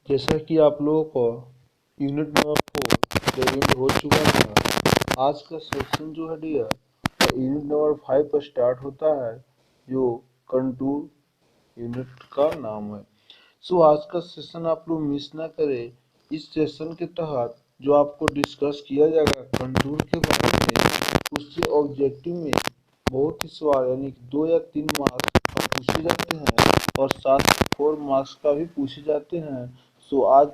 जैसा कि आप लोगों को यूनिट नंबर 4 डेरिवेटिव हो चुका था। आज का सेक्शन जो है डियर यूनिट नंबर 5 पर स्टार्ट होता है, जो कंटूर यूनिट का नाम है। सो आज का सेशन आप लोग मिस ना करें। इस सेशन के तहत जो आपको डिस्कस किया जाएगा कंटूर के बारे में, उससे ऑब्जेक्टिव में बहुत ही सवाल यानी 2 या 3 मार्क्स का पूछे जाते हैं और साथ ही 4 मार्क्स का भी पूछे जाते हैं। सो आज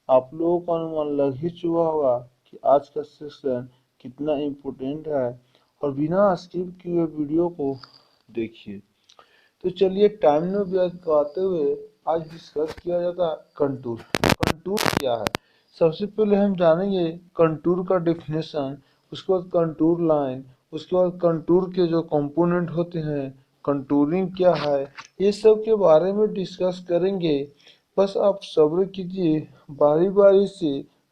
आप लोगों को अनुमान लग ही चुका होगा कि आज का सेशन कितना इम्पोर्टेंट है, और बिना स्किप किए वीडियो को देखिए। तो चलिए टाइम न व्यर्थ करते हुए आज डिस्कस किया जाता है कंटूर। कंटूर क्या है? सबसे पहले हम जानेंगे कंटूर का डेफिनेशन, उसके बाद कंटूर लाइन, उसके बाद कंटूर के जो कंपोनेंट होते हैं, कंटूरिंग क्या है, ये सब के बारे में डिस्कस करेंगे। बस आप सब्र कीजिए, बारी बारी से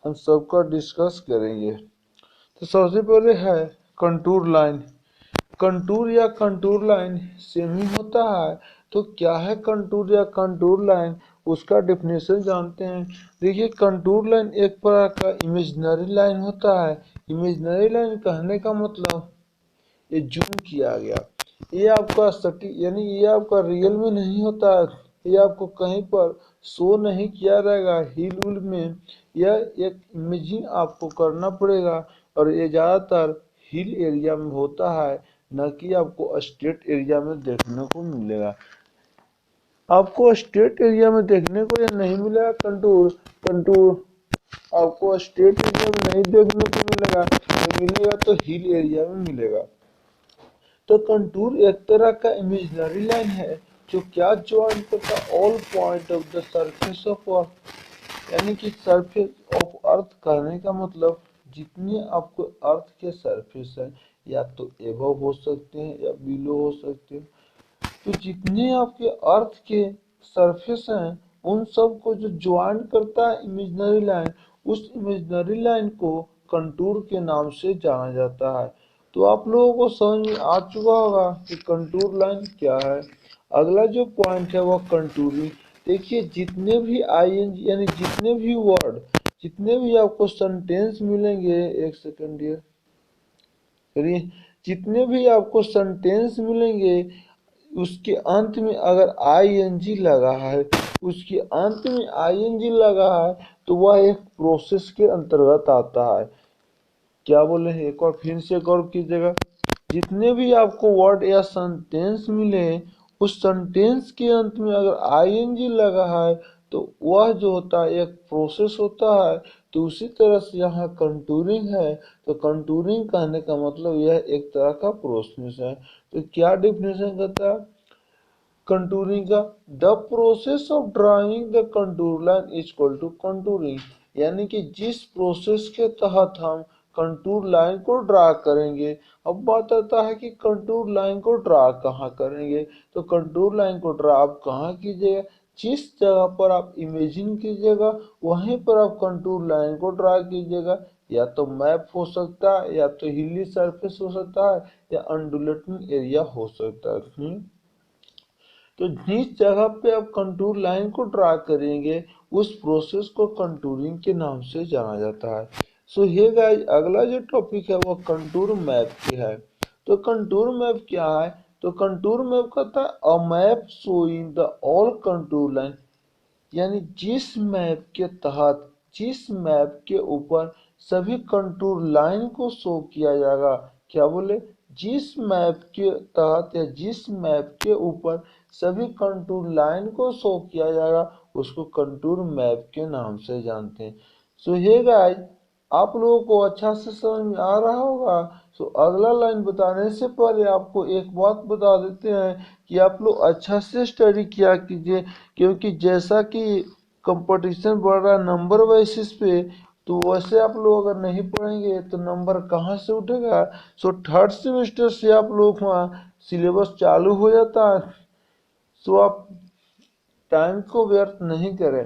हम सबका डिस्कस करेंगे। तो सबसे पहले है कंटूर लाइन। कंटूर या कंटूर लाइन सेम ही होता है। तो क्या है कंटूर या कंटूर लाइन, उसका डेफिनेशन जानते हैं। देखिए कंटूर लाइन एक प्रकार का इमेजिनरी लाइन होता है। इमेजिनरी लाइन कहने का मतलब ये जूम किया गया, ये आपका सटी यानी ये आपका रियल में नहीं होता है, ये आपको कहीं पर शो नहीं किया जाएगा हिल उल में, यह एक इमेजिंग आपको करना पड़ेगा। और ये ज़्यादातर हिल एरिया में होता है, न कि आपको स्टेट एरिया में देखने को मिलेगा। आपको स्टेट एरिया में देखने को या नहीं मिलेगा कंटूर, कंटूर आपको स्टेट एरिया में नहीं देखने को मिलेगा, तो मिलेगा तो हिल एरिया में मिलेगा। तो कंटूर एक तरह का इमेजिनरी लाइन है जो क्या ज्वाइन करता all point of the surface of earth, यानी कि सरफेस ऑफ अर्थ कहने का मतलब जितने आपको अर्थ के सरफेस है, या तो एबव हो सकते हैं या बिलो हो सकते हैं, तो जितने आपके अर्थ के सरफेस हैं उन सब को जो ज्वाइन करता है इमेजिनरी लाइन, उस इमेजिनरी लाइन को कंटूर के नाम से जाना जाता है। तो आप लोगों को समझ में आ चुका होगा कि कंटूर लाइन क्या है। अगला जो पॉइंट है वह कंटूरिंग। देखिए जितने भी आईएनजी यानी जितने भी वर्ड, जितने भी आपको सेंटेंस मिलेंगे, एक सेकंड ये करिए, जितने भी आपको सेंटेंस मिलेंगे उसके अंत में अगर आईएनजी लगा है, उसके अंत में आईएनजी लगा है, तो वह एक प्रोसेस के अंतर्गत आता है। क्या बोले हैं, एक और फिर से गौर कीजिएगा। जितने भी आपको वर्ड या सेंटेंस मिले, उस सेंटेंस के अंत में अगर आईएनजी लगा है तो वह जो होता है एक प्रोसेस होता है। तो उसी तरह से यहाँ कंटूरिंग है, तो कंटूरिंग कहने का मतलब यह एक तरह का प्रोसेस है। तो क्या डिफिनेशन करता है कंटूरिंग का? The process of drawing the contour line is equal to contouring, यानी कि जिस प्रोसेस के तहत हम कंटूर लाइन को ड्रा करेंगे। अब बात आता है कि कंटूर लाइन को ड्रा कहाँ करेंगे। तो कंटूर लाइन को ड्रा आप कहाँ कीजिएगा, जिस जगह पर आप इमेजिन कीजिएगा वहीं पर आप कंटूर लाइन को ड्रा कीजिएगा। या तो मैप हो सकता है, या तो हिली सरफेस हो सकता है, या अंडुलेटिंग एरिया हो सकता है। तो जिस जगह पे आप कंटूर लाइन को ड्रा करेंगे उस प्रोसेस को कंटूरिंग के नाम से जाना जाता है। सो ये गाइस अगला जो टॉपिक है वो कंटूर मैप की है। तो कंटूर मैप क्या है? तो कंटूर मैप कहता है a map showing the all contour line, यानी जिस मैप के तहत, जिस मैप के ऊपर सभी कंटूर लाइन को शो किया जाएगा। क्या बोले? जिस मैप के तहत या जिस मैप के ऊपर सभी कंटूर लाइन को शो किया जाएगा उसको कंटूर मैप के नाम से जानते हैं। सो हे गाइस आप लोगों को अच्छा से समझ में आ रहा होगा। सो अगला लाइन बताने से पहले आपको एक बात बता देते हैं कि आप लोग अच्छा से स्टडी किया कीजिए, क्योंकि जैसा कि कंपटीशन बढ़ रहा है नंबर बेसिस पे, तो वैसे आप लोग अगर नहीं पढ़ेंगे तो नंबर कहाँ से उठेगा। सो थर्ड सेमेस्टर से आप लोग वहाँ सिलेबस चालू हो जाता है। सो आप टाइम को व्यर्थ नहीं करें।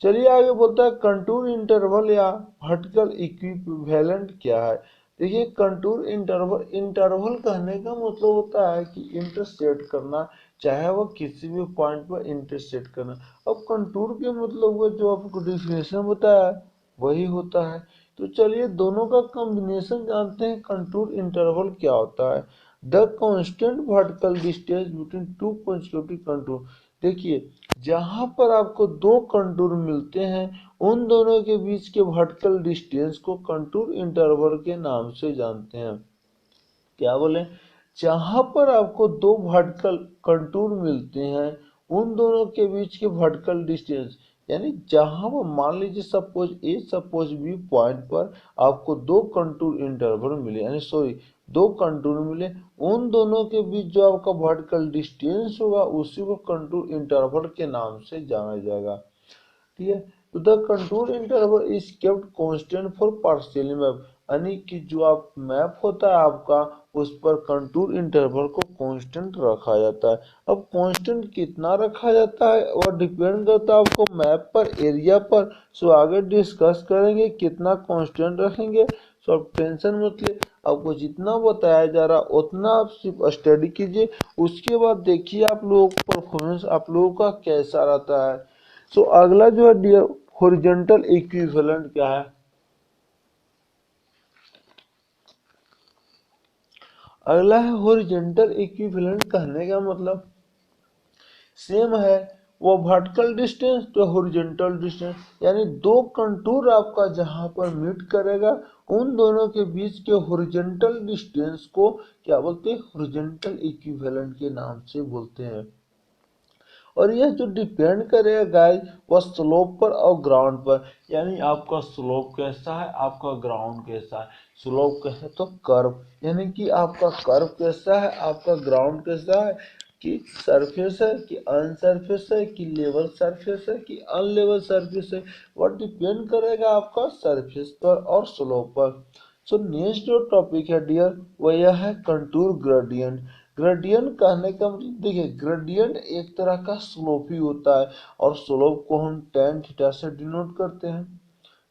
चलिए आगे बोलता है कंटूर इंटरवल या वर्टिकल इक्विवेलेंट क्या है। देखिए कंटूर इंटरवल, इंटरवल कहने का मतलब होता है कि इंटरसेक्ट करना, चाहे वो किसी भी पॉइंट पर इंटरसेक्ट करना। अब कंटूर के मतलब वो जो आपको डिफिनेशन बताया वही होता है। तो चलिए दोनों का कॉम्बिनेशन जानते हैं। कंटूर इंटरवल क्या होता है? The constant vertical distance between two consecutive contour. देखिए, जहां पर आपको दो कंटूर मिलते हैं उन दोनों के बीच के वर्टिकल डिस्टेंस को कंटूर इंटरवल के नाम से जानते हैं। क्या बोले? जहां पर आपको दो वर्टिकल कंटूर मिलते हैं उन दोनों के बीच के वर्टिकल डिस्टेंस, यानी जहां वो मान लीजिए सपोज बी पॉइंट पर आपको दो कंटूर इंटरवल मिले, यानी सॉरी दो कंटूर मिले, उन दोनों के बीच जो आपका वर्टिकल डिस्टेंस होगा उसी को कंटूर इंटरवल के नाम से जाना जाएगा। ठीक है। तो the contour interval is kept constant for partial map, यानी कि जो आप मैप होता है आपका उस पर कंटूर इंटरवल को कांस्टेंट रखा जाता है। अब कांस्टेंट कितना रखा जाता है और डिपेंड करता है आपको मैप पर, एरिया पर। सो आगे डिस्कस करेंगे कितना कांस्टेंट रखेंगे। सो आप टेंशन मत लिए, आपको जितना बताया जा रहा उतना आप सिर्फ स्टडी कीजिए, उसके बाद देखिए आप लोगों का परफॉर्मेंस आप लोगों का कैसा रहता है। सो अगला जो है डियर हॉरिजॉन्टल इक्विवेलेंट क्या है? अगला है हॉरिजॉन्टल इक्विवेलेंट। कहने का मतलब सेम है, वो वर्टिकल डिस्टेंस तो हॉरिजॉन्टल डिस्टेंस, यानी दो कंटूर आपका जहां पर मीट करेगा उन दोनों के बीच के हॉरिजॉन्टल डिस्टेंस को क्या बोलते हैं? हॉरिजॉन्टल इक्विवेलेंट के नाम से बोलते हैं। और यह जो डिपेंड करेगा गाइस वह स्लोप पर और ग्राउंड पर, यानी आपका स्लोप कैसा है, आपका ग्राउंड कैसा है। स्लोप कैसा है तो कर्व, यानी कि आपका कर्व कैसा है, आपका ग्राउंड कैसा है, कि सरफेस है कि अनसरफेस है, कि लेवल सरफेस है कि अनलेवल सरफेस है, वह डिपेंड करेगा आपका सरफेस पर और स्लोप पर। सो नेक्स्ट जो टॉपिक है डियर वह यह है कंटूर ग्रेडियंट। ग्रेडियंट कहने का मतलब देखिए, ग्रेडियंट एक तरह का स्लोप ही होता है और स्लोप को हम tan थीटा से डिनोट करते हैं।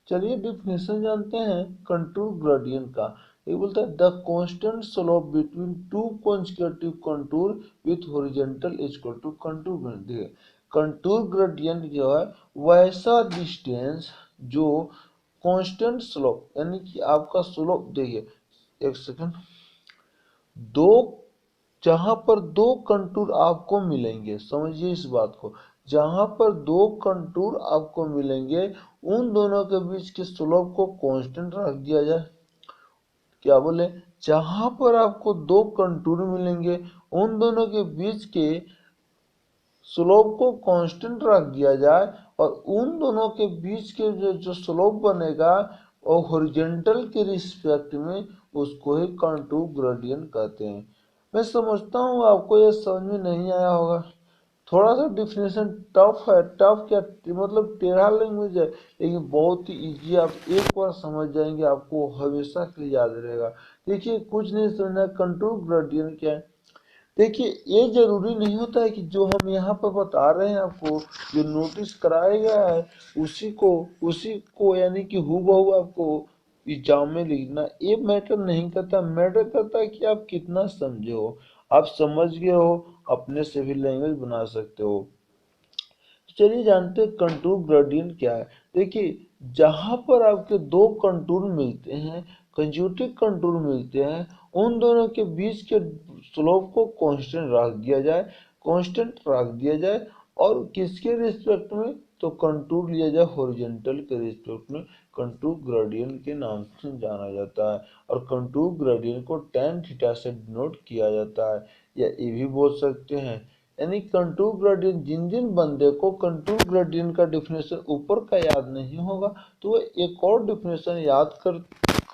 चलिए डिफिनेशन जानते हैं कंटूर ग्रेडियंट का। ये बोलता है the constant slope between two consecutive contour with horizontal is equal to contour gradient. Contour gradient जो है वैसा डिस्टेंस जो कांस्टेंट स्लोप, यानी कि आपका स्लोप देखिए, एक सेकंड, दो जहां पर दो कंटूर आपको मिलेंगे, समझिए इस बात को, जहां पर दो कंटूर आपको मिलेंगे उन दोनों के बीच के स्लोप को कांस्टेंट रख दिया जाए। क्या बोले? जहां पर आपको दो कंटूर मिलेंगे उन दोनों के बीच के स्लोप को कांस्टेंट रख दिया जाए और उन दोनों के बीच के जो स्लोप बनेगा और हॉरिजॉन्टल के रिस्पेक्ट में उसको ही कंटूर ग्रेडियंट कहते हैं। मैं समझता हूँ आपको यह समझ में नहीं आया होगा, थोड़ा सा डिफिनेशन टफ है। टफ क्या मतलब टेढ़ा लैंग्वेज है, लेकिन बहुत ही इजी, आप एक बार समझ जाएंगे आपको हमेशा के लिए याद रहेगा। देखिए कुछ नहीं समझना, कंटूर ग्रेडियंट क्या है। देखिए ये जरूरी नहीं होता है कि जो हम यहाँ पर बता रहे हैं आपको, जो नोटिस कराया गया है उसी को यानी कि हूबहू आपको एग्जाम में लिखना, ये मैटर नहीं करता। मैटर करता है कि आप कितना समझे हो, आप समझ गए हो अपने से भी लैंग्वेज बना सकते हो। चलिए जानते हैं कंटूर ग्रेडियंट क्या है। देखिए, जहां पर आपके दो कंटूर मिलते हैं, कंज्यूटिव कंटूर मिलते हैं, उन दोनों के बीच के स्लोप को कांस्टेंट रख दिया जाए और किसके रिस्पेक्ट में? तो कंटूर लिया जाए हॉरिजॉन्टल के रिस्पेक्ट में, कंटूर ग्रेडियंट के नाम से जाना जाता है। और कंटूर ग्रेडियंट को tan थीटा से डिनोट किया जाता है, या ये भी बोल सकते हैं, यानी कंटूर ग्रेडियंट, जिन जिन बंदे को कंटूर ग्रेडियंट का डिफिनेशन ऊपर का याद नहीं होगा तो वो एक और डिफिनेशन याद कर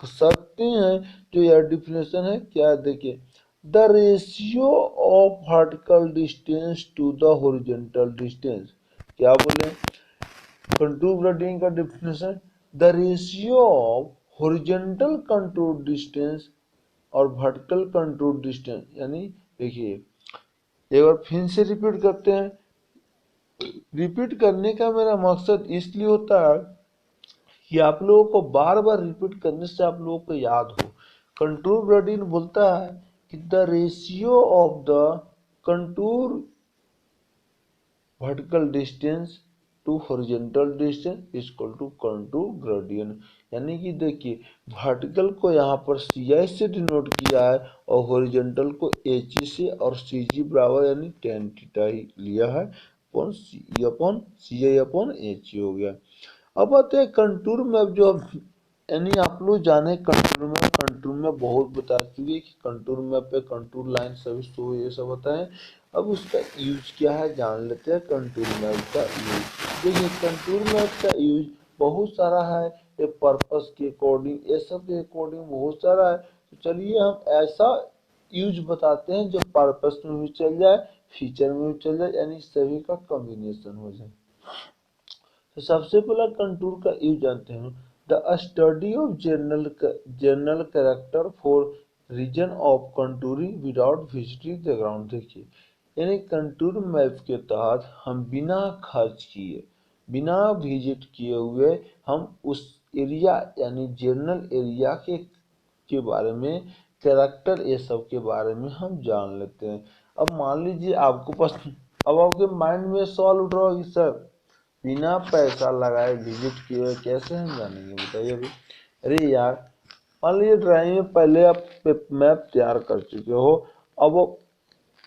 सकते हैं। जो यह डिफिनेशन है क्या है, देखिए, the ratio of vertical distance to the horizontal distance. क्या बोले? कंटूर ग्रेडियंट का definition, the ratio of horizontal contour distance और वर्टिकल कंटूर डिस्टेंस, यानी देखिए एक बार फिर से रिपीट करते हैं। रिपीट करने का मेरा मकसद इसलिए होता है कि आप लोगों को बार बार रिपीट करने से आप लोगों को याद हो। कंटूर ग्रेडियंट बोलता है कि the ratio of the contour vertical distance to horizontal distance equal to contour gradient. यानी कि देखिए वर्टिकल को यहाँ पर CI से डिनोट किया है और हॉरिजॉन्टल को HG से, और CG बराबर यानी tan थीटा ही लिया है upon CE upon CI upon HG हो गया। अब आते हैं कंटूर मैप। जो यानी आप लोग जाने कंटूर मैप बहुत बता चुके कि कंटूर मैप पे कंटूर लाइन सभी शो ये सब होता है। अब उसका यूज क्या है जान लेते हैं। कंटूर मैप का यूज देखिए, कंटूर मैप का यूज बहुत सारा है, ये पर्पस के अकॉर्डिंग, ये सब के अकॉर्डिंग बहुत सारा है। तो चलिए हम ऐसा यूज बताते हैं जो पर्पस में भी चल जाए, फीचर में भी चल जाए, यानी सभी का कॉम्बिनेशन हो जाए। तो सबसे पहला कंटूर का यूज जानते हैं। The study of general character for region of contouring without visiting the ground. देखिए यानी कंटूर मैप के तहत हम बिना खर्च किए, बिना विजिट किए हुए हम उस एरिया यानी जनरल एरिया के बारे में, कैरेक्टर ये सब के बारे में हम जान लेते हैं। अब मान लीजिए आपको पास, अब आपके माइंड में सवाल उठ रहा है कि सर बिना पैसा लगाए विजिट किए कैसे हम जानेंगे, बताइए अभी। अरे यार मान लीजिए ड्राइंग में पहले आप मैप तैयार कर चुके हो, अब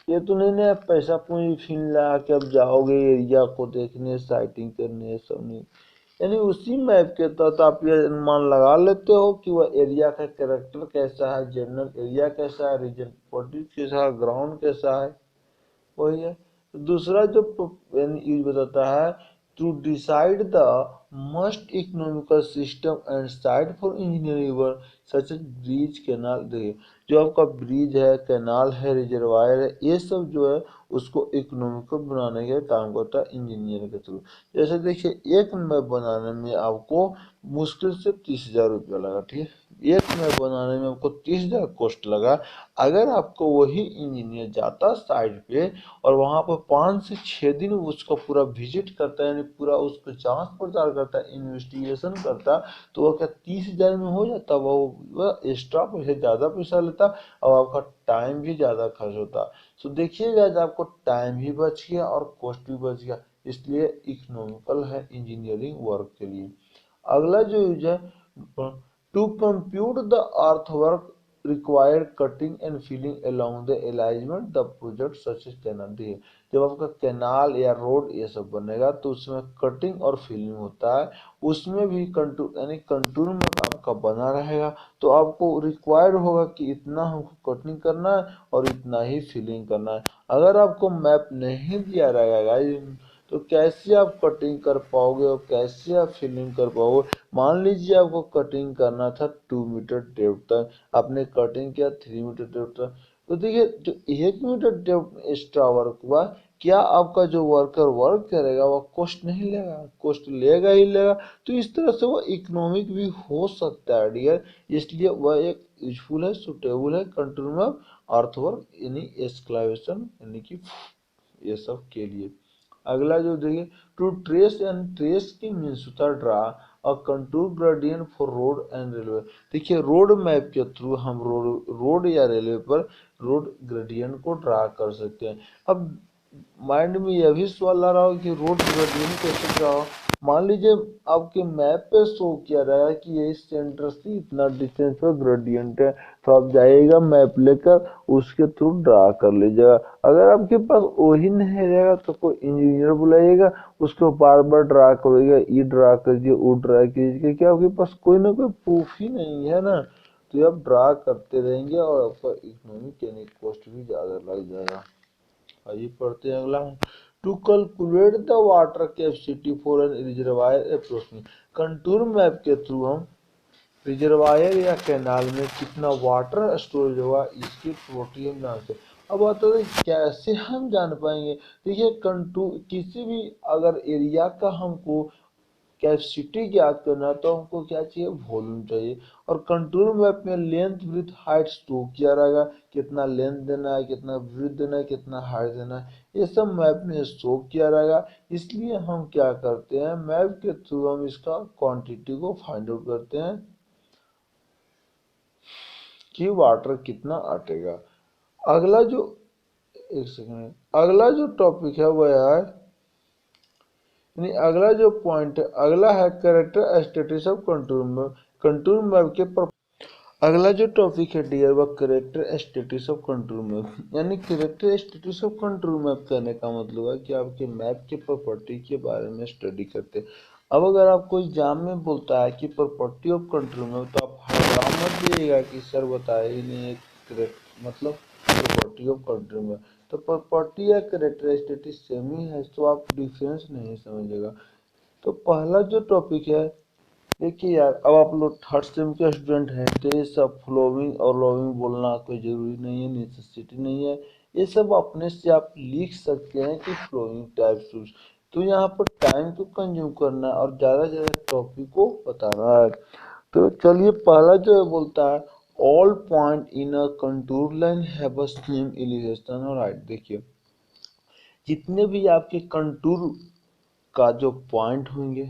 ये तो नहीं ना पैसा पूरी फिन लगा के अब जाओगे एरिया को देखने, साइटिंग करने, सब नहीं। यानी उसी मैप के तहत आप ये अनुमान लगा लेते हो कि वह एरिया का कैरेक्टर कैसा है, जनरल एरिया कैसा है, रीजन प्रॉपर्टी कैसा है, ग्राउंड कैसा है, वही है। तो दूसरा जो यूज बताता है, to decide the must economical system and site for engineering work such as bridge canal. देखिए जो आपका ब्रिज है, कैनाल है, रिजर्वायर है, ये सब जो है उसको इकोनॉमिकल बनाने का काम करता है इंजीनियर के थ्रू। जैसे देखिए एक मैप बनाने में आपको मुश्किल से 30,000 रुपया लगा, ठीक है, एक मैप बनाने में आपको 30,000 कॉस्ट लगा। अगर आपको वही इंजीनियर जाता साइट पे और वहां पर 5 से 6 दिन उसका पूरा विजिट करता है, यानी पूरा उसको जांच पड़ताल करता है, इन्वेस्टिगेशन करता, तो वह क्या 30,000 में हो जाता, वह एक्स्ट्रा पैसे ज़्यादा पैसा लेता और आपका टाइम भी ज़्यादा खर्च होता। तो देखिएगा आपको टाइम भी बच गया और कॉस्ट भी बच गया, इसलिए इकोनॉमिकल है इंजीनियरिंग वर्क के लिए। अगला जो यूज है, to compute the earthwork required cutting and filling along the alignment the project such as canal. दी है जब आपका कैनाल या रोड ये सब बनेगा तो उसमें कटिंग और फिलिंग होता है, उसमें भी कंटूर यानी कंटूर में आपका बना रहेगा। तो आपको रिक्वायर्ड होगा कि इतना हमको कटिंग करना है और इतना ही फिलिंग करना है। अगर आपको मैप नहीं दिया रहेगा तो कैसे आप कटिंग कर पाओगे और कैसे आप फिलिंग कर पाओगे। मान लीजिए आपको कटिंग करना था 2 मीटर डेप्थ तक, आपने कटिंग किया 3 मीटर डेप्थ तक, तो देखिए जो 1 मीटर डेप्थ एक्स्ट्रा वर्क हुआ, क्या आपका जो वर्कर वर्क करेगा वह कॉस्ट नहीं लेगा, कॉस्ट लेगा ही लेगा। तो इस तरह से वह इकोनॉमिक भी हो सकता है डियर, इसलिए वह एक यूजफुल है, सुटेबल है कंट्रोल में अर्थवर्क यानी एक्सक्लावेशन यानी कि ये सब के लिए। अगला जो देखिए, टू ट्रेस एंड ट्रेस की मीन्स होता ड्रा और contour gradient for road and railway. देखिए रोड मैप के थ्रू हम रोड या रेलवे पर रोड ग्रेडियंट को ड्रा कर सकते हैं। अब माइंड में यह भी सवाल आ रहा हो कि रोड ग्रेडियंट कैसे ड्रा हो। मान लीजिए आपके मैप पे शो किया रहा है कि ये इस सेंटर से इतना डिस्टेंस पर ग्रेडियंट है, तो आप जाइएगा मैप लेकर उसके थ्रू ड्रा कर लीजिएगा। अगर आपके पास वही नहीं रहेगा तो कोई इंजीनियर बुलाइएगा, उसको बार बार ड्रा करिएगा, ये ड्रा कीजिए वो ड्रा कीजिए, क्या आपके पास कोई ना कोई प्रूफ ही नहीं है ना। तो आप ड्रा करते रहेंगे और आपका इकोनॉमिक यानी कॉस्ट भी ज़्यादा लग जाएगा। आइए पढ़ते हैं अगला। To calculate the water capacity for an reservoir approximate. Contour map के थ्रू हम रिजर्वायर या कैनाल में कितना वाटर स्टोरेज होगा इसकी प्रोपर्टी हम जानते हैं। अब आता है कैसे हम जान पाएंगे। देखिए कंटूर किसी भी अगर एरिया का हमको कैपेसिटी ज्ञात करना है तो हमको क्या चाहिए, वॉल्यूम चाहिए। और कंटूर मैप में लेंथ विड्थ हाइट शो किया रहेगा, कितना लेंथ देना है, कितना विड्थ देना है, कितना हाइट देना है, ये सब मैप में शो किया रहेगा। इसलिए हम क्या करते हैं, मैप के थ्रू हम इसका क्वांटिटी को फाइंड आउट करते हैं कि वाटर कितना अटेगा। अगला जो एक सेकंड, अगला जो टॉपिक है वह है यानी अगला जो पॉइंट है, अगला है character status of contour map. Contour map के अगला जो टॉपिक है डियर वह character status of control map. यानी character status of control map कहने का मतलब है कि आपके मैप के प्रॉपर्टी के बारे में स्टडी करते हैं। अब अगर आपको एग्जाम में बोलता है कि प्रॉपर्टी ऑफ कंट्रोल मैप, तो आप हैरान मत दिएगा कि सर बताया ही नहीं है करेक्ट मतलब प्रॉपर्टी ऑफ कंट्रोल मैप। तो प्रॉपर्टी या करेक्टर स्टेटस सेम ही है, तो आप डिफरेंस नहीं समझेगा। तो पहला जो टॉपिक है, देखिए यार, अब आप लोग थर्ड सेम के स्टूडेंट हैं, तो ये सब फ्लोइंग और लॉविंग बोलना कोई ज़रूरी नहीं है, नेसेसिटी नहीं है। ये सब अपने से आप लिख सकते हैं कि फ्लोइंग टाइप शूज। तो यहाँ पर टाइम को कंज्यूम करना है और ज़्यादा से ज़्यादा टॉपिक को बताना है। तो चलिए, पहला जो है बोलता है all point in a contour line have a same elevation और हाइट। देखिए, जितने भी आपके कंटूर का जो पॉइंट होंगे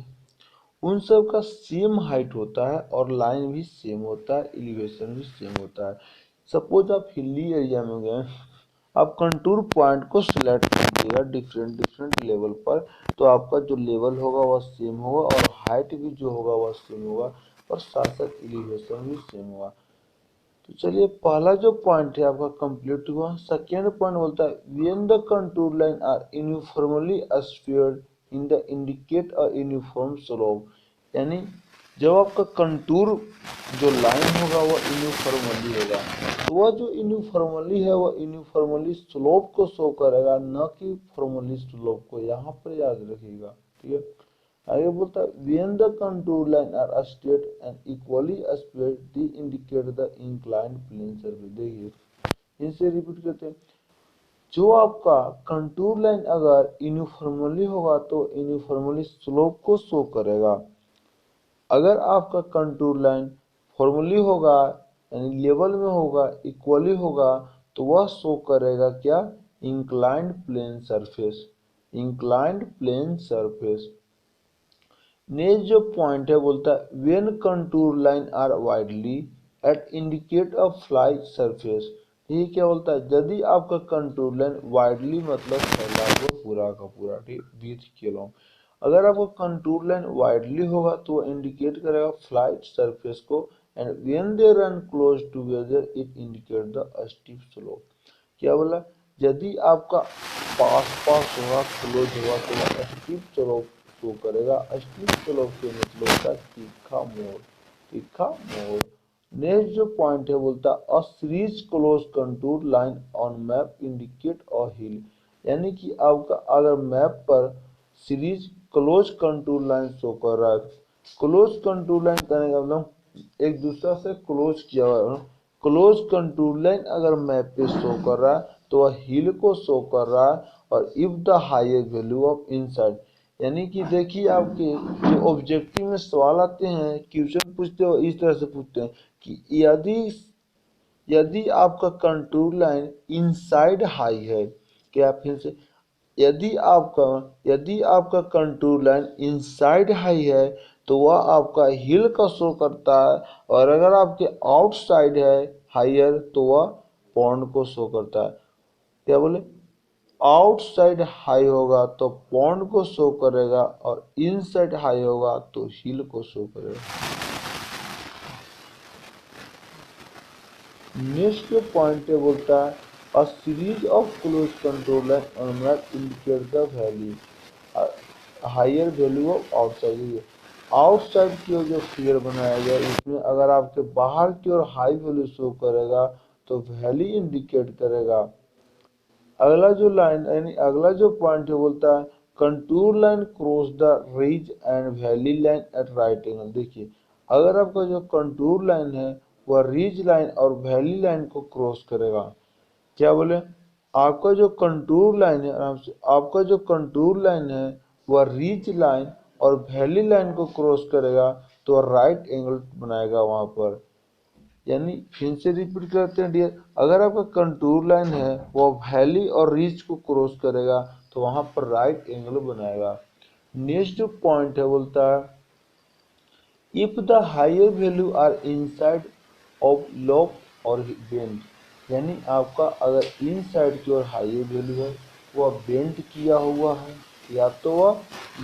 उन सब का सेम हाइट होता है और लाइन भी सेम होता है, एलिवेशन भी सेम होता है। सपोज आप हिली एरिया में गए, आप कंटूर पॉइंट को सिलेक्ट कीजिएगा डिफरेंट डिफरेंट लेवल पर, तो आपका जो लेवल होगा वह सेम होगा और हाइट भी जो होगा वह सेम होगा और साथ साथ एलिवेशन भी सेम होगा। तो चलिए, पहला जो पॉइंट है आपका कंप्लीट हुआ। सेकेंड पॉइंट बोलता है when the contour line are uniformly spaced in the indicate a uniform slope. यानी जब आपका कंटूर जो लाइन होगा वह यूनिफॉर्मली होगा, तो वह जो यूनिफॉर्मली है वह यूनिफॉर्मली स्लोप को शो करेगा, न कि फॉर्मली स्लोप को। यहाँ पर याद रखिएगा, ठीक है। आगे बोलता है when the contour line are straight and equally spaced they indicate the inclined plane surface। देखिए, इनसे रिपीट करते हैं। जो आपका कंटूर लाइन अगर यूनिफॉर्मली होगा तो यूनिफॉर्मली स्लोप को शो करेगा। अगर आपका कंटूर लाइन फॉर्मली होगा यानी लेवल में होगा, इक्वली होगा, तो वह शो करेगा क्या? Inclined plane surface. Inclined plane surface. Next जो पॉइंट है बोलता है when contour line are widely at indicate a fly surface. ये क्या बोलता है? यदि आपका कंटूर लाइन वाइडली मतलब फैला हुआ पूरा का पूरा, ठीक, बीच के लॉन्ग, अगर आपका कंटूर लाइन वाइडली होगा तो वो इंडिकेट करेगा फ्लाइट सरफेस को। And when they run close together it indicate the steep slope. क्या बोला? यदि आपका पास पास होगा, क्लोज होगा, तो वह स्टीप स्लोप शो करेगा। स्टीप स्लोप के मतलब होता है तीखा मोड़, तीखा मोड़। नेक्स्ट जो पॉइंट है बोलता है a series close contour line on map indicate a hill. यानी कि आपका अगर मैप पर series close contour line show कर रहा है, क्लोज कंटूर लाइन करने का मतलब एक दूसरा से क्लोज किया हुआ है। क्लोज कंटूर लाइन अगर मैप पे शो कर रहा है तो वह हिल को शो कर रहा है। और if the higher value of inside, यानी कि देखिए, आपके जो ऑब्जेक्टिव में सवाल आते हैं, क्वेश्चन पूछते हो, इस तरह से पूछते हैं कि यदि यदि आपका कंटूर लाइन इनसाइड हाई है, क्या फिर से, यदि आपका यदि आपका कंटूर लाइन इनसाइड हाई है तो वह आपका हिल का शो करता है, और अगर आपके आउटसाइड है हाइयर तो वह पॉन्ड को शो करता है। क्या बोले? आउटसाइड हाई होगा तो पॉन्ड को शो करेगा और इनसाइड हाई होगा तो हिल को शो करेगा। नेक्स्ट जो पॉइंट है बोलता है a series of close control line on map indicate the value higher value of outside. Outside की ओर जो फिगर बनाया गया इसमें अगर आपके बाहर की ओर हाई वैल्यू शो करेगा तो वैल्यू इंडिकेट करेगा। अगला जो लाइन यानी अगला जो पॉइंट है बोलता है contour line cross the ridge and valley line at right angle. देखिए, अगर आपका जो कंटूर लाइन है वह रिज लाइन और वैली लाइन को क्रॉस करेगा। क्या बोले? आपका जो कंटूर लाइन है, आराम से, आपका जो कंटूर लाइन है वह रिज लाइन और वैली लाइन को क्रॉस करेगा तो राइट एंगल बनाएगा वहां पर। यानी फिर से रिपीट करते हैं डियर, अगर आपका कंटूर लाइन है वो वैली और रिज को क्रॉस करेगा तो वहां पर राइट एंगल बनाएगा। नेक्स्ट जो पॉइंट है बोलता है if the higher value are inside of loop और बेंड। यानी आपका अगर इनसाइड की ओर हायर वैल्यू है वह बेंड किया हुआ है, या तो वह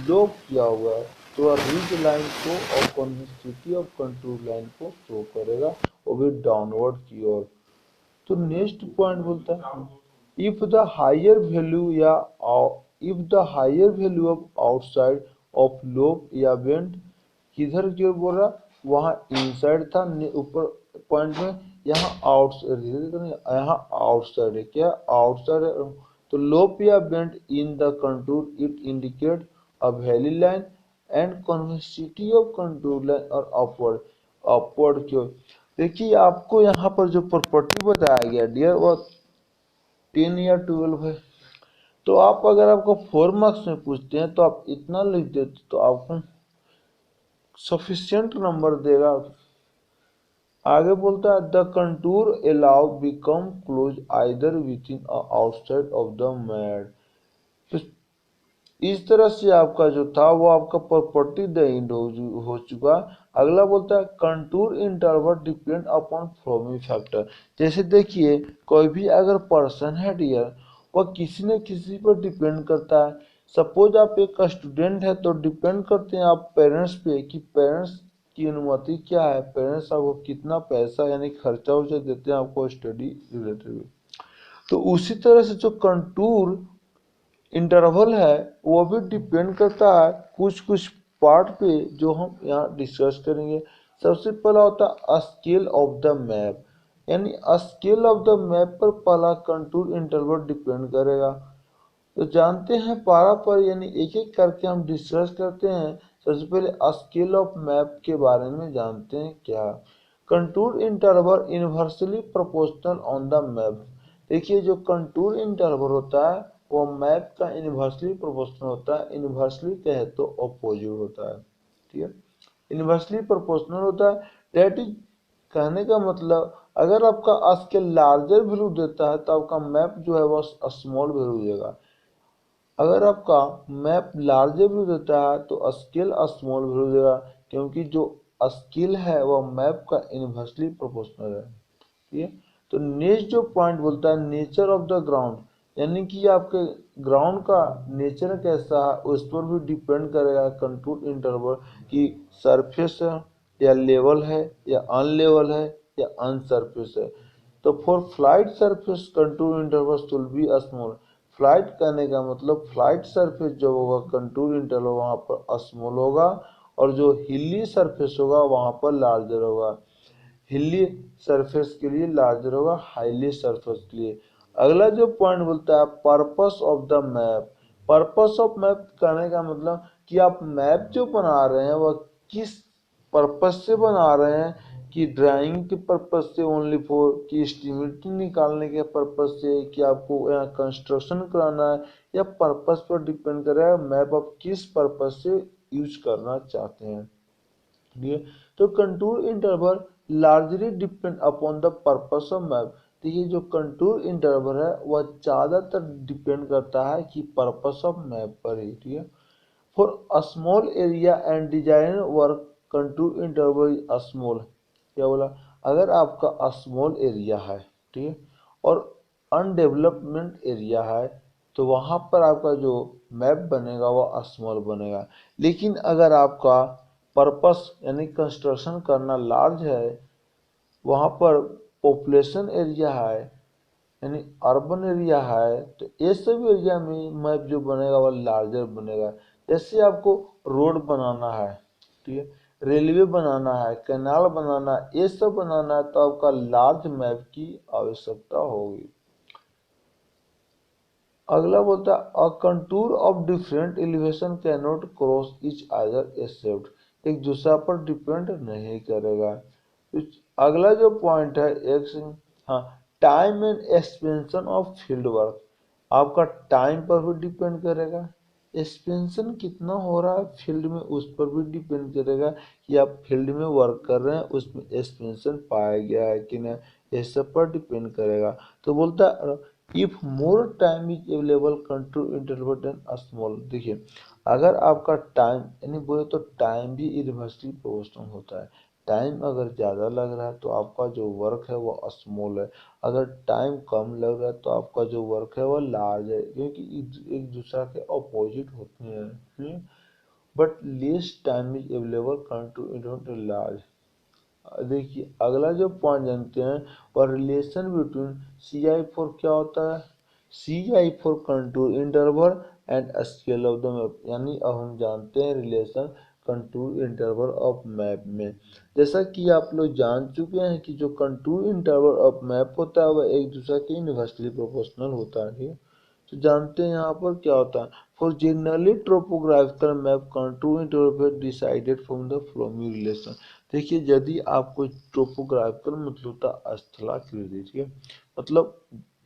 लोप किया हुआ है तो वह रीड लाइन को और कॉन्वेक्सिटी ऑफ कंटूर लाइन को शो करेगा, वो भी डाउनवर्ड की ओर। तो नेक्स्ट पॉइंट बोलता है इफ द हायर वैल्यू या if the higher value of outside of loop या बेंड, किधर की ओर बोल रहा, वहां इनसाइड था ऊपर पॉइंट में, यहाँ आउटसाइड, यहाँ आउटसाइड है, क्या आउटसाइड है। तो लोप या bend in the contour it indicate a valley line and convexity of contour line और अपवर्ड, अपवर्ड की ओर। देखिए आपको यहाँ पर जो प्रॉपर्टी बताया गया डियर वो 10 या 12 है। तो आप अगर आपको 4 मार्क्स में पूछते हैं तो आप इतना लिख देते तो आपको सफिशियंट नंबर देगा। आगे बोलता है the contour allow become close either with in outside of the mad. इस तरह से आपका जो था वो आपका प्रॉपर्टी द एंड हो चुका। अगला बोलता है contour interval depend upon following factor. जैसे देखिए कोई भी अगर पर्सन है डियर वह किसी न किसी पर डिपेंड करता है। सपोज आप एक स्टूडेंट है तो डिपेंड करते हैं आप पेरेंट्स पे कि पेरेंट्स की अनुमति क्या है, पेरेंट्स आपको कितना पैसा यानी खर्चा उर्चा देते हैं आपको स्टडी रिलेटेड। तो उसी तरह से जो कंटूर इंटरवल है वो भी डिपेंड करता है कुछ कुछ पार्ट पे जो हम यहाँ डिस्कस करेंगे। सबसे पहला होता है स्केल ऑफ द मैप, यानी स्केल ऑफ द मैप पर पहला कंटूर इंटरवल डिपेंड करेगा। तो जानते हैं पारा पर यानी एक एक करके हम डिस्कस करते हैं। सबसे पहले स्केल ऑफ मैप के बारे में जानते हैं क्या। Contour interval inversely proportional on the map. देखिए जो कंटूर इंटरवल होता है वो मैप का इनवर्सली प्रोपोर्शनल होता है। इनवर्सली कहे तो अपोजिट होता है, ठीक है, इनवर्सली प्रोपोर्शनल होता है। दैट इज कहने का मतलब अगर आपका स्केल लार्जर वैल्यू देता है तो आपका मैप जो है वो स्मॉल वैल्यू देगा। अगर आपका मैप लार्जर व्यू देता है तो स्केल स्मॉल व्यू देगा, क्योंकि जो स्केल है वह मैप का इनवर्सली प्रोपोर्शनल है, ठीक है। तो नेक्स्ट जो पॉइंट बोलता है नेचर ऑफ द ग्राउंड, यानी कि आपके ग्राउंड का नेचर कैसा है उस पर भी डिपेंड करेगा कंटूर इंटरवल की सरफेस है या लेवल है या अनलेवल है या अनसरफेस है। तो for flight surface contour interval should be small. Flight करने का मतलब फ्लाइट सरफेस जो होगा कंटूर इंटरवल वहाँ पर स्मॉल होगा और जो हिली सरफेस होगा वहाँ पर लार्जर होगा। हिली सरफेस के लिए लार्जर होगा, हाईली सरफेस के लिए। अगला जो पॉइंट बोलता है purpose of the map. Purpose of map कहने का मतलब कि आप मैप जो बना रहे हैं वह किस पर्पस से बना रहे हैं, कि ड्राइंग के पर्पस से ओनली फॉर, कि एस्टिमेट निकालने के पर्पस से, कि आपको यहाँ कंस्ट्रक्शन कराना है, या पर्पस पर डिपेंड करेगा मैप आप किस पर्पस से यूज करना चाहते हैं। तो contour interval largely depend upon the purpose of map. देखिए जो कंटूर इंटरवल है वह ज्यादातर डिपेंड करता है कि पर्पस ऑफ मैप पर ही, ठीक है। For a small area and design work contour interval small. क्या बोला, अगर आपका स्मॉल एरिया है, ठीक है, और अनडेवलपमेंट एरिया है तो वहां पर आपका जो मैप बनेगा वह स्मॉल बनेगा। लेकिन अगर आपका पर्पस यानी कंस्ट्रक्शन करना लार्ज है, वहां पर पॉपुलेशन एरिया है यानी अर्बन एरिया है, तो ये सब एरिया में मैप जो बनेगा वह लार्जर बनेगा। जैसे आपको रोड बनाना है, ठीक है, रेलवे बनाना है, कैनाल बनाना है, ये सब बनाना है तो आपका लार्ज मैप की आवश्यकता होगी। अगला बोलता है a contour of different elevation can not cross each other except. एक दूसरा पर डिपेंड नहीं करेगा। अगला जो पॉइंट है एक, हाँ, time and expansion of field work. आपका टाइम पर भी डिपेंड करेगा, एक्सपेंशन कितना हो रहा है फील्ड में उस पर भी डिपेंड करेगा कि आप फील्ड में वर्क कर रहे हैं उसमें एक्सपेंशन पाया गया है कि नहीं, ये सब पर डिपेंड करेगा। तो बोलता है if more time is available control interval then small. देखिए अगर आपका टाइम यानी बोले तो टाइम भी इरिवर्सली प्रोपोर्शनल होता है। टाइम अगर ज़्यादा लग रहा है तो आपका जो वर्क है वो स्मॉल है, अगर टाइम कम लग रहा है तो आपका जो वर्क है वो लार्ज है, क्योंकि एक दूसरे के अपोजिट होते हैं। But less time is available contour large. देखिए अगला जो पॉइंट जानते हैं और relation between C I for क्या होता है, C I for contour interval and scale of the map, यानी अब हम जानते हैं relation contour interval of map में। जैसा कि आप लोग जान चुके हैं कि जो कंटूर इंटरवल ऑफ मैप होता है वह एक दूसरे के इन्वर्सली प्रोपोर्शनल होता है, ठीक है। तो जानते हैं यहाँ पर क्या होता है, for generally topographical map contour interval decided from the following relation. देखिए यदि आपको टोपोग्राफिकल मतलब होता है स्थलाकृति, ठीक है, मतलब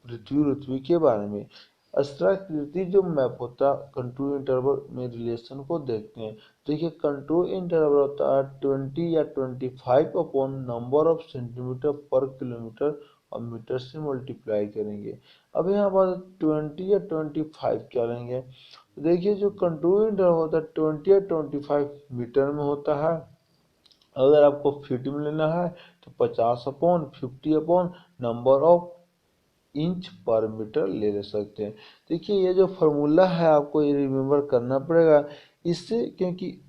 पृथ्वी के बारे में। स्थलाकृति जो मैप होता है कंटूर इंटरवल में रिलेशन को देखते हैं। देखिए कंटूर इंटरवल होता है 20 या 25 अपॉन नंबर ऑफ सेंटीमीटर पर किलोमीटर और मीटर से मल्टीप्लाई करेंगे। अब यहाँ पर 20 या 25 क्या लेंगे, देखिए जो कंटूर इंटरवल होता है 20 या 25 मीटर में होता है। अगर आपको फीट में लेना है तो 50/50 नंबर ऑफ इंच पर मीटर ले सकते हैं। देखिए ये जो फॉर्मूला है आपको ये रिमेम्बर करना पड़ेगा इससे, क्योंकि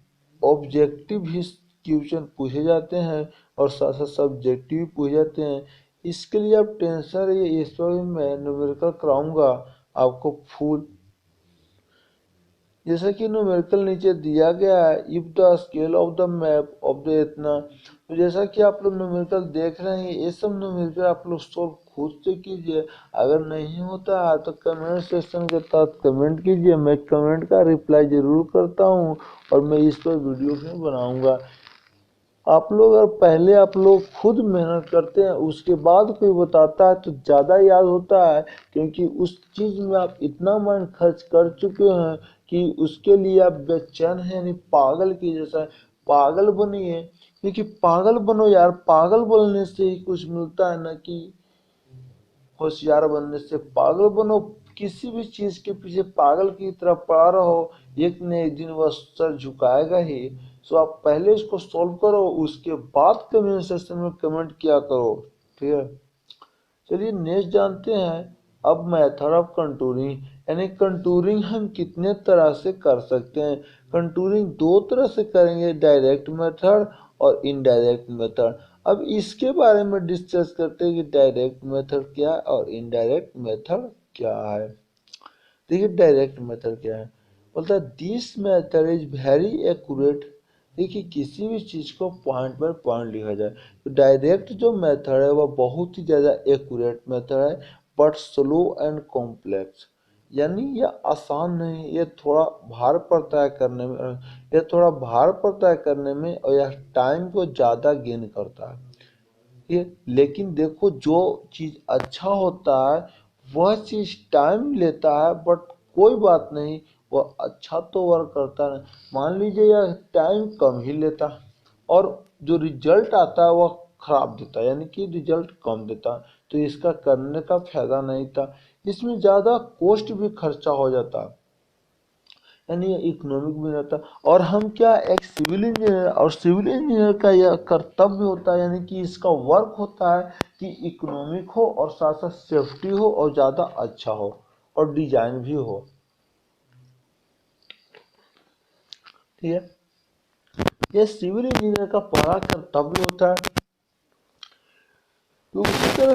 ऑब्जेक्टिव भी क्वेश्चन पूछे जाते हैं और साथ साथ सब्जेक्टिव भी पूछे जाते हैं। इसके लिए आप टेंशन रहिए, इस पर मैं न्यूमेरिकल कराऊंगा आपको फुल। जैसा कि न्यूमेरिकल नीचे दिया गया है, if the scale of the map of the इतना, तो जैसा कि आप लोग न्यूमेरिकल देख रहे हैं ये सब न्यूमेरिकल आप लोग सोल्व खुद से कीजिए। अगर नहीं होता है तो कमेंट सेक्शन के तहत कमेंट कीजिए, मैं कमेंट का रिप्लाई जरूर करता हूँ और मैं इस पर वीडियो भी बनाऊंगा। आप लोग अगर पहले आप लोग खुद मेहनत करते हैं उसके बाद कोई बताता है तो ज़्यादा याद होता है, क्योंकि उस चीज़ में आप इतना मन खर्च कर चुके हैं कि उसके लिए आप बेचैन हैं, यानी पागल की जैसा। पागल बनिए, क्योंकि पागल बनो यार, पागल बोलने से ही कुछ मिलता है ना कि होशियार बनने से। पागल बनो, किसी भी चीज के पीछे पागल की तरह पड़ा रहो, एक न एक दिन वह सर झुकाएगा ही। सो आप पहले इसको सॉल्व करो उसके बाद कमेंट सेक्शन में कमेंट किया करो, ठीक है। चलिए नेक्स्ट जानते हैं अब मेथड ऑफ कंटूरिंग, यानी कंटूरिंग हम कितने तरह से कर सकते हैं। कंटूरिंग दो तरह से करेंगे, डायरेक्ट मेथड और इनडायरेक्ट मेथड। अब इसके बारे में डिस्कस करते हैं कि डायरेक्ट मेथड क्या है और इनडायरेक्ट मेथड क्या है। देखिए डायरेक्ट मेथड क्या है, बोलता है this method is very accurate. देखिए किसी भी चीज को पॉइंट बाय पॉइंट लिखा जाए तो डायरेक्ट जो मेथड है वह बहुत ही ज्यादा एक्यूरेट मेथड है, बट स्लो एंड कॉम्प्लेक्स, यानी यह आसान नहीं, यह थोड़ा भार पड़ता है करने में, यह थोड़ा भार पड़ता है करने में और यह टाइम को ज्यादा गेन करता है। ये लेकिन देखो जो चीज अच्छा होता है वह चीज टाइम लेता है, बट कोई बात नहीं, वह अच्छा तो वर्क करता है। मान लीजिए यह टाइम कम ही लेता और जो रिजल्ट आता है वह खराब देता है, यानी कि रिजल्ट कम देता, तो इसका करने का फायदा नहीं था। इसमें ज्यादा कॉस्ट भी खर्चा हो जाता, यानी इकोनॉमिक भी रहता। और हम क्या एक सिविल इंजीनियर, और सिविल इंजीनियर का यह कर्तव्य होता है, यानी कि इसका वर्क होता है कि इकोनॉमिक हो और साथ साथ सेफ्टी हो और ज़्यादा अच्छा हो और डिजाइन भी हो, ठीक है। यह सिविल इंजीनियर का बड़ा कर्तव्य होता है। तो उसी तरह